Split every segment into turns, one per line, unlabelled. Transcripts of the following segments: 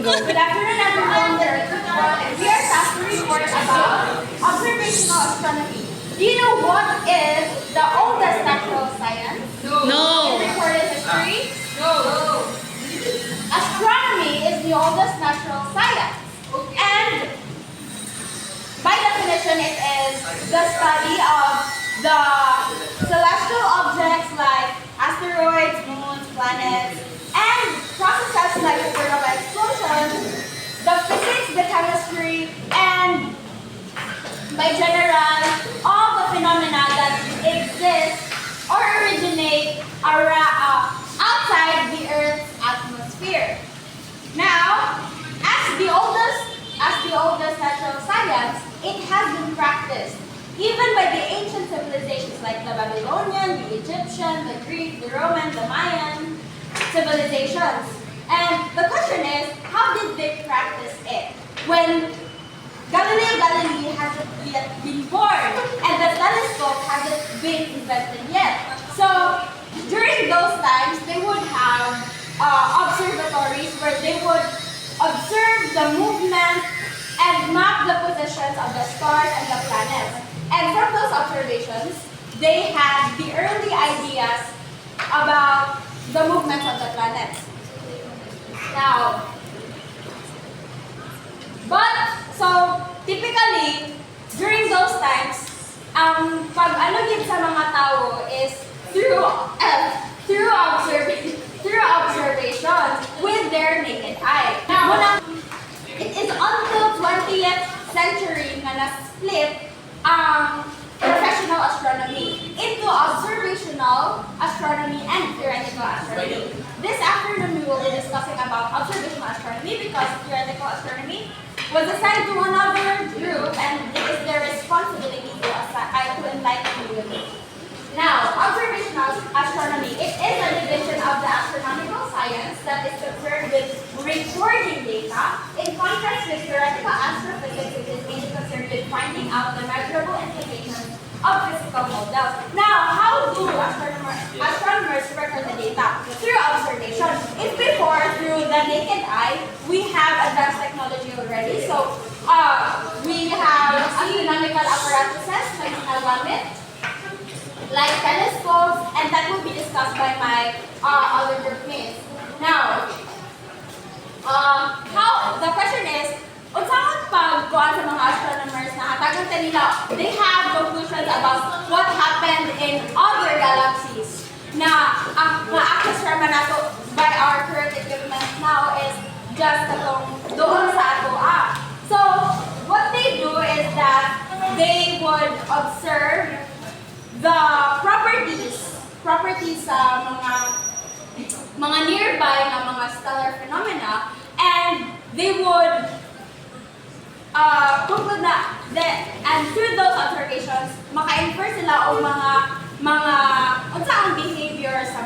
Good afternoon, everyone. We are tasked to report about observational astronomy. Do you know what is the oldest natural science in recorded history? No. Astronomy is the oldest natural science. And by definition, it is the study of the celestial objects like asteroids, moons, planets, and processes like supernova explosions, the physics, the chemistry, and by general, all the phenomena that exist or originate outside the Earth's atmosphere. Now, as the oldest natural science, it has been practiced even by the ancient civilizations like the Babylonian, the Egyptian, the Greek, the Roman, the Mayan civilizations. And the question is, how did they practice it? When Galileo Galilei hasn't yet been born and the telescope hasn't been invented yet. So during those times, they would have observatories where they would observe the movement and map the positions of the stars and the planets. And from those observations, they had the early ideas about the movements of the planets. Now, so typically, during those times, pag ano yun sa mga tao is through observation with their naked eye. Now, it is until 20th century na na-split ang professional astronomy into observational astronomy and theoretical astronomy. This afternoon we will be discussing about observational astronomy because theoretical astronomy was assigned to another group and it is their responsibility to enlighten you. Now, observational astronomy, it is a division of the astronomical science that is concerned with recording data, in contrast with theoretical astrophysics, which is mainly concerned with finding out the measurable implications of physical models. Now, how do astronomers record the data? Through observation. If before, through the naked eye, we have advanced technology already. So, we have astronomical apparatuses like nagamit, like telescopes, and that will be discussed by my other group mates. Now, the question is, unsaon pagkuan sa mga astronomers na hatagan nila, they have conclusions about what happened in other galaxies na ang ma-access naman nato by our current equipment now is just doon sa ato. So, what they do is that they would observe the properties sa mga nearby na mga stellar phenomena, and they would conclude na and through those observations maka-infer sila o mga unsaang behavior sa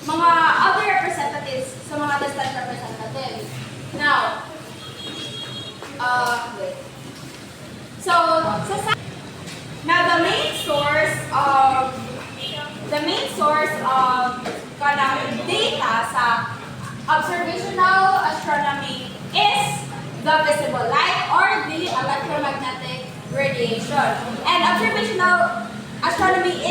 mga other representatives, sa mga distant representatives. Now, now the main source of data sa observational astronomy is the visible light or the electromagnetic radiation. And observational astronomy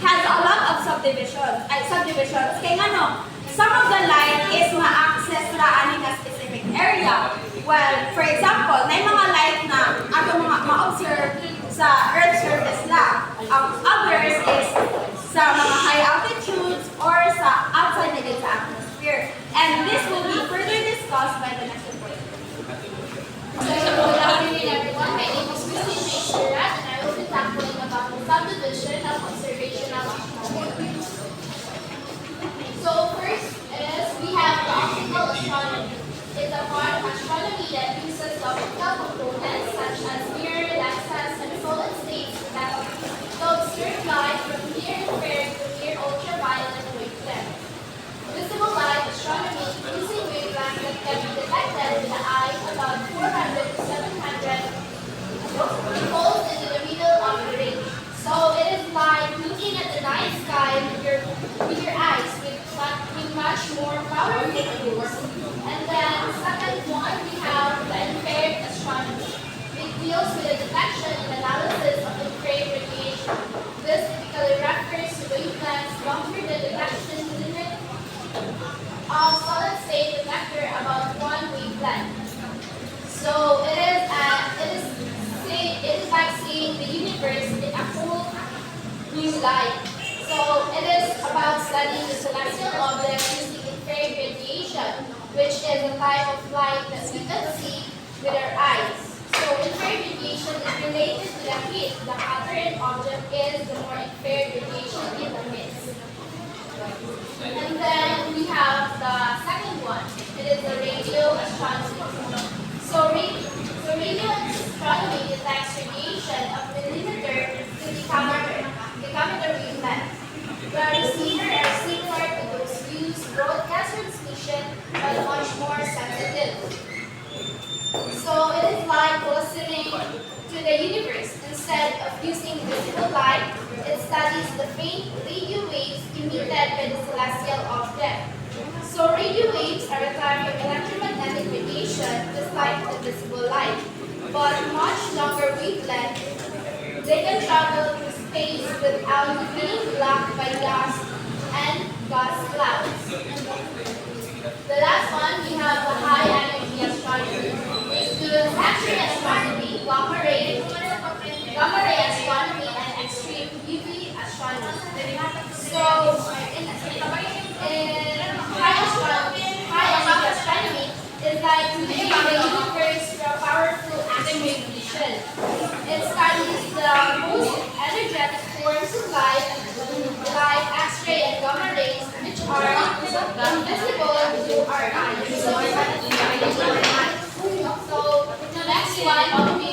has a lot of subdivisions. Kaya nga no, some of the light is ma-access na ani na specific area. Well, for example, may mga light na ato mga ma-observe sa Earth's surface lang. Others is sa mga high altitudes or sa outside na sa atmosphere. And this will be further discussed by the next report.
So, good afternoon everyone. My name is Christine Mayshirat and I will be tackling about the subdivision of observational astronomy. So, first is we have the optical astronomy. It's a part of astronomy that uses optical components such as mirror, lenses, and solid states that observe light from near infrared to near ultraviolet is a type of light that we can see with our eyes. So infrared radiation is related to the heat the hotter an object is, the more infrared radiation it emits. And then we have the second one. It is the radio astronomy. So radio astronomy detects radiation of millimeter to decameter wavelength. The receiver are similar to those used broadcast transmission, but much more sensitive. So it is like listening to the universe. Instead of using visible light, it studies the faint radio waves emitted by the celestial object. So radio waves are a type of electromagnetic radiation, just like the visible light, but much longer wavelength. They can travel through space without being blocked by dust and gas clouds. The last one, we have the high energy astronomy. The X-ray astronomy, gamma ray astronomy, and extreme UV astronomy. So, in high energy astronomy is like viewing the universe through a powerful X-ray vision. It studies the most energetic forms of light, like X-ray and gamma rays, which are invisible to our eyes. So, the next one will be